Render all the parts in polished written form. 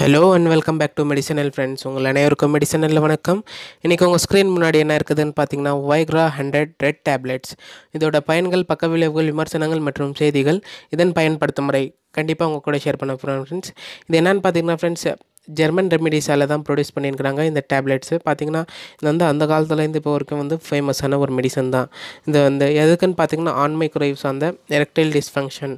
Hello and welcome back to medicinal friends. உங்கள் அனைவருக்கும் medicinal வணக்கம். இன்றைக்கி உங்கள் ஸ்க்ரீன் முன்னாடி என்ன இருக்குதுன்னு பார்த்தீங்கன்னா வைக்ரா 100 ரெட் டேப்லெட்ஸ். இதோட பயன்கள், பக்க விளைவுகள், விமர்சனங்கள் மற்றும் செய்திகள், இதன் பயன்படுத்தும் முறை கண்டிப்பாக உங்கள் கூட ஷேர் பண்ண போகிறேன் ஃப்ரெண்ட்ஸ். இது என்னென்னு பார்த்தீங்கன்னா ஃப்ரெண்ட்ஸ், ஜெர்மன் ரெமிடிஸால் தான் ப்ரொடியூஸ் பண்ணியிருக்கிறாங்க இந்த டேப்லெட்ஸு. பார்த்திங்கன்னா இது வந்து அந்த காலத்துலேருந்து இப்போ வரைக்கும் வந்து ஃபேமஸான ஒரு மெடிசன் தான். இந்த எதுக்குன்னு பார்த்தீங்கன்னா ஆண்மை குறைவு சார்ந்த எரெக்டைல் டிஸ்ஃபங்க்ஷன்.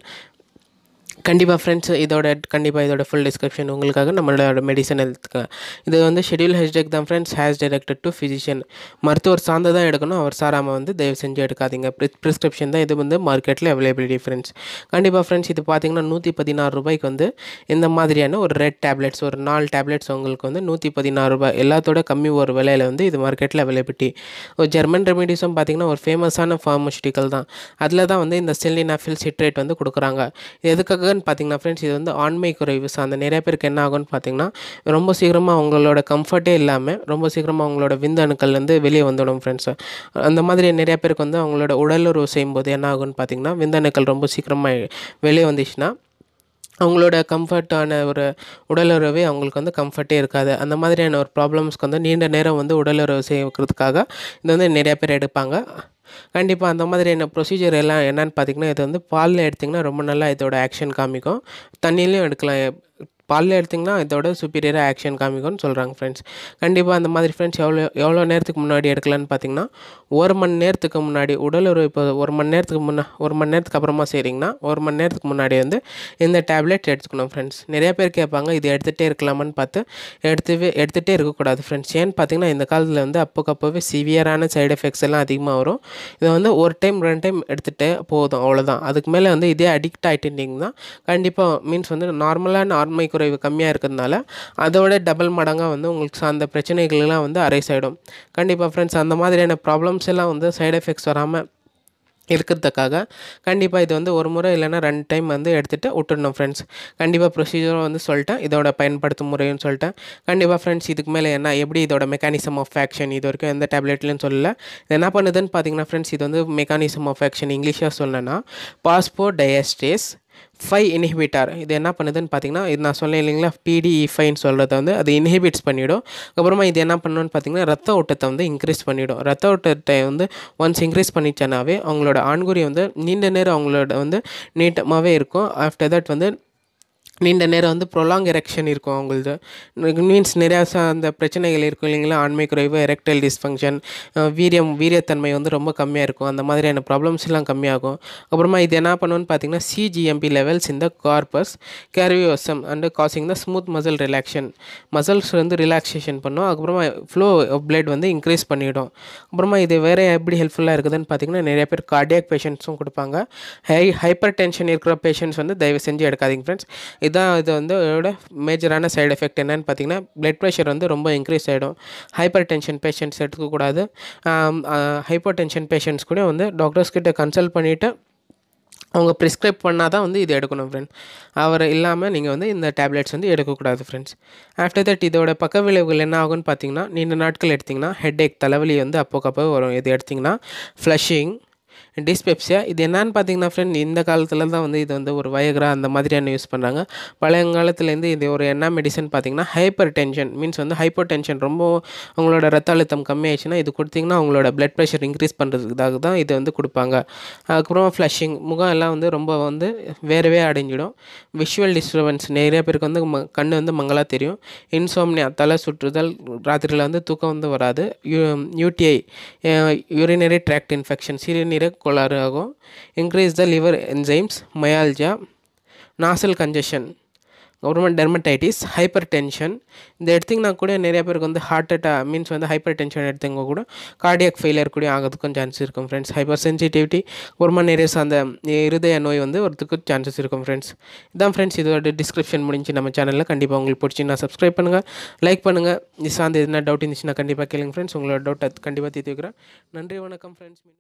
கண்டிப்பாக ஃப்ரெண்ட்ஸ், இதோட ஃபுல் டிஸ்கிரிப்ஷன் உங்களுக்காக நம்மளோட மெடிசன் ஹெல்த்துக்கு. இது வந்து ஷெட்யூல் ஹெச்டெக் தான் friends, has directed to physician. மருத்துவர் சார்ந்து தான் எடுக்கணும், அவர் சாராமல் வந்து தயவு செஞ்சு எடுக்காதீங்க. ப்ரிஸ்கிரிப்ஷன் தான் இது வந்து மார்க்கெட்டில் அவைலபிலிட்டி ஃப்ரெண்ட்ஸ். கண்டிப்பாக ஃப்ரெண்ட்ஸ், இது பார்த்திங்கன்னா 116 ரூபாய்க்கு வந்து இந்த மாதிரியான ஒரு ரெட் டேப்லெட்ஸ், ஒரு 4 டேப்லெட்ஸ் உங்களுக்கு வந்து 116 ரூபாய், எல்லாத்தோட கம்மி ஒரு விலையில் வந்து இது மார்க்கெட்டில் அவைலபிலிட்டி. ஒரு ஜெர்மன் ரெமிடிஸும் பார்த்திங்கன்னா ஒரு ஃபேமஸான ஃபார்மசூட்டிக்கல் தான். அதில் தான் வந்து இந்த சிலினாஃபில் சிட்ரேட் வந்து கொடுக்குறாங்க. எதுக்காக பார்த்தீங்கன்னா ஃப்ரெண்ட்ஸ், இது வந்து ஆண்மை குறைவு சார்ந்த நிறைய பேருக்கு என்ன ஆகும்னு பார்த்தீங்கன்னா, ரொம்ப சீக்கிரமாக அவங்களோட கம்ஃபர்ட்டே இல்லாமல் ரொம்ப சீக்கிரமாக அவங்களோட விந்தணுக்கள் வந்து வெளியே வந்துடும் ஃப்ரெண்ட்ஸ். அந்த மாதிரி நிறைய பேருக்கு வந்து அவங்களோட உடலுறவு செய்யும்போது என்ன ஆகும்னு பார்த்தீங்கன்னா, விந்தணுக்கள் ரொம்ப சீக்கிரமாக வெளியே வந்துச்சுன்னா அவங்களோட கம்ஃபர்ட்டான ஒரு உடலுறவே அவங்களுக்கு வந்து கம்ஃபர்ட்டே இருக்காது. அந்த மாதிரியான ஒரு ப்ராப்ளம்ஸ்க்கு வந்து நீண்ட நேரம் வந்து உடலுறவு செய்யறதுக்காக இது வந்து நிறையா பேர் எடுப்பாங்க. கண்டிப்பாக அந்த மாதிரியான ப்ரொசீஜர் எல்லாம் என்னென்னு பார்த்தீங்கன்னா, இது வந்து பாலில் எடுத்திங்கன்னா ரொம்ப நல்லா இதோட ஆக்ஷன் காமிக்கும். தண்ணியிலையும் எடுக்கலாம். பாலில் எடுத்திங்கன்னா இதோட சுப்பீரியராக ஆக்ஷன் காமிக்கும்னு சொல்கிறாங்க ஃப்ரெண்ட்ஸ். கண்டிப்பாக அந்த மாதிரி ஃப்ரெண்ட்ஸ் எவ்வளோ நேரத்துக்கு முன்னாடி எடுக்கலான்னு பார்த்தீங்கன்னா, 1 மணி நேரத்துக்கு முன்னாடி உடலுறவு. இப்போ 1 மணி நேரத்துக்கு அப்புறமா செய்கிறீங்கன்னா 1 மணி நேரத்துக்கு முன்னாடி வந்து இந்த டேப்லெட் எடுத்துக்கணும் ஃப்ரெண்ட்ஸ். நிறைய பேர் கேட்பாங்க, இது எடுத்துகிட்டே இருக்கலாமான்னு பார்த்து எடுத்துகிட்டே இருக்கக்கூடாது ஃப்ரெண்ட்ஸ். ஏன்னு பார்த்தீங்கன்னா, இந்த காலத்தில் வந்து அப்போவே சிவியரான சைடு எஃபெக்ட்ஸ் எல்லாம் அதிகமாக வரும். இதை வந்து ஒரு டைம் 2 டைம் எடுத்துகிட்டே போதும், அவ்வளோதான். அதுக்கு மேலே வந்து இதே அடிக்ட் ஆகிட்டிங்கன்னா கண்டிப்பாக மீன்ஸ் வந்து நார்மலான ஆண்மை குறைவு கம்மியாக இருக்கிறதுனால அதோட டபுள் மடங்காக வந்து உங்களுக்கு அந்த பிரச்சனைகள்லாம் வந்து அரைஸ் ஆகிடும். கண்டிப்பாக ஃப்ரெண்ட்ஸ், அந்த மாதிரியான ப்ராப்ளம்ஸ் எல்லாம் வந்து சைடு எஃபெக்ட்ஸ் வராமல் இருக்கிறதுக்காக கண்டிப்பாக இது வந்து ஒரு முறை இல்லைனா 2 டைம் வந்து எடுத்துகிட்டு விட்டுடணும் ஃப்ரெண்ட்ஸ். கண்டிப்பாக ப்ரொசீஜரும் வந்து சொல்லிட்டேன், இதோட பயன்படுத்தும் முறையும் சொல்லிட்டேன். கண்டிப்பாக ஃப்ரெண்ட்ஸ், இதுக்கு மேலே எப்படி இதோட மெக்கானிசம் ஆஃப் ஆக்ஷன் இது வரைக்கும் எந்த டேப்லெட்லையும் சொல்லலை. இது என்ன பண்ணுதுன்னு பார்த்தீங்கன்னா ஃப்ரெண்ட்ஸ், இது வந்து மெக்கானிசம் ஆஃப் ஆக்ஷன் இங்கிலீஷாக சொல்லணும்னா பாஸ்போடைஎஸ்டேஸ் 5 இன்ஹிபிட்டார். இது என்ன பண்ணுதுன்னு பார்த்தீங்கன்னா, இது நான் சொன்னேன் இல்லைங்களா, PDE5ன்னு சொல்கிறத வந்து அது இன்ஹிபிட்ஸ் பண்ணிவிடும். அப்புறமா இது என்ன பண்ணணும்னு பார்த்தீங்கன்னா, ரத்த ஓட்டத்தை வந்து இன்க்ரீஸ் பண்ணிவிடும். ரத்த ஓட்டத்தை வந்து ஒன்ஸ் இன்க்ரீஸ் பண்ணிச்சானாவே அவங்களோட ஆண்குறி வந்து நீண்ட நேரம் அவங்களோட வந்து நீட்டமாகவே இருக்கும். ஆஃப்டர் தட் வந்து நீண்ட நேரம் வந்து ப்ரொலாங் எரெக்ஷன் இருக்கும் அவங்களது. மீன்ஸ் நிறையா அந்த பிரச்சனைகள் இருக்கும் இல்லைங்களா, ஆண்மை குறைவு, எரெக்டைல் டிஸ்ஃபங்க்ஷன், வீரியத்தன்மை வந்து ரொம்ப கம்மியாக இருக்கும். அந்த மாதிரியான ப்ராப்ளம்ஸ் எல்லாம் கம்மியாகும். அப்புறமா இது என்ன பண்ணுன்னு பார்த்தீங்கன்னா, CGMP லெவல்ஸ் இந்த corpus cavernosum and causing the smooth muscle relaxation. Muscles வந்து ரிலாக்ஸேஷன் பண்ணும். அதுக்கப்புறமா ஃப்ளோ ஆஃப் பிளட் வந்து இன்க்ரீஸ் பண்ணிவிடும். அப்புறமா இது வேறு எப்படி ஹெல்ப்ஃபுல்லாக இருக்குதுன்னு பார்த்தீங்கன்னா, நிறைய பேர் கார்டியாக் பேஷண்ட்ஸும் கொடுப்பாங்க. ஹைப்பர் டென்ஷன் இருக்கிற பேஷண்ட்ஸ் வந்து தயவு செஞ்சு எடுக்காதீங்க ஃப்ரெண்ட்ஸ். இது வந்து இதோட மேஜரான சைடு எஃபெக்ட் என்னென்னு பார்த்தீங்கன்னா, பிளட் ப்ரெஷர் வந்து ரொம்ப இன்க்ரீஸ் ஆகிடும். ஹைப்பர் டென்ஷன் பேஷண்ட்ஸ் எடுக்கக்கூடாது. ஹைப்பர் டென்ஷன் பேஷண்ட்ஸ் கூட வந்து டாக்டர்ஸ் கிட்ட கன்சல்ட் பண்ணிவிட்டு அவங்க ப்ரிஸ்கிரைப் பண்ணால் தான் வந்து இது எடுக்கணும் ஃப்ரெண்ட்ஸ். அவர் இல்லாமல் நீங்கள் வந்து இந்த டேப்லெட்ஸ் வந்து எடுக்கக்கூடாது ஃப்ரெண்ட்ஸ். ஆஃப்டர் தட் இதோட பக்க விளைவுகள் என்ன ஆகும்னு பார்த்தீங்கன்னா, நீண்ட நாட்கள் எடுத்திங்கன்னா ஹெட்ஏக், தலைவலி வந்து அப்போக்கப்போ வரும். இது எடுத்திங்கன்னா ஃப்ளஷிங், டிஸ்பெப்சியா. இது என்னன்னு பார்த்தீங்கன்னா ஃப்ரெண்ட், இந்த காலத்தில் தான் வந்து இது வந்து ஒரு வயக்ரா அந்த மாதிரியான யூஸ் பண்ணுறாங்க. பழையங்காலத்துலேருந்து இது ஒரு என்ன மெடிசன் பார்த்தீங்கன்னா, ஹைப்பர் டென்ஷன் மீன்ஸ் வந்து ஹைப்பர் டென்ஷன் ரொம்ப அவங்களோட ரத்த அழுத்தம் கம்மியாயிடுச்சுன்னா இது கொடுத்திங்கன்னா அவங்களோட பிளட் ப்ரெஷர் இன்க்ரீஸ் பண்ணுறதுக்காக தான் இது வந்து கொடுப்பாங்க. அதுக்கப்புறம் ஃப்ளஷிங், முகம் எல்லாம் வந்து ரொம்ப வந்து வேறவே அடைஞ்சிடும். விஷுவல் டிஸ்டர்பன்ஸ், நிறைய பேருக்கு வந்து கண் வந்து மங்கலாக தெரியும். இன்சோம்னியா, தலை சுற்றுதல், ராத்திரியில் வந்து தூக்கம் வந்து வராது. UTI, யூரினரி ட்ராக்ட் இன்ஃபெக்ஷன், சிறுநீரக கோளாறு ஆகும். Increase the liver enzymes, myalgia, nozzle congestion, அப்புறமா டெர்மடைட்டிஸ், ஹைப்பர் டென்ஷன். இந்த எடுத்திங்கன்னா கூட நிறைய பேருக்கு வந்து ஹார்ட் அட்டாக் மீன்ஸ் வந்து ஹைப்பர் டென்ஷன் எடுத்தவங்க கூட கார்டியாக் ஃபெயிலியர் கூட ஆகிறதுக்கும் சான்ஸ் இருக்கும் ஃப்ரெண்ட்ஸ். ஹைப்பர் சென்சிட்டிவிட்டி, அப்புறமா நிறைய அந்த இருதய நோய் வந்து வரதுக்கு சான்சஸ் இருக்கும் ஃப்ரெண்ட்ஸ். இதான் ஃப்ரெண்ட்ஸ், இதோட டிஸ்கிரிப்ஷன் முடிஞ்சு நம்ம சேனலில். கண்டிப்பாக உங்களுக்கு பிடிச்சின்னா சப்ஸ்கிரைப் பண்ணுங்கள், லைக் பண்ணுங்கள். இது சார்ந்து எதுனா டவுட் இருந்துச்சுன்னா கண்டிப்பாக கேளுங்க ஃப்ரெண்ட்ஸ். உங்களோட டவுட் அது கண்டிப்பாக தீர்த்து வைக்கிறேன். நன்றி, வணக்கம் ஃப்ரெண்ட்ஸ்.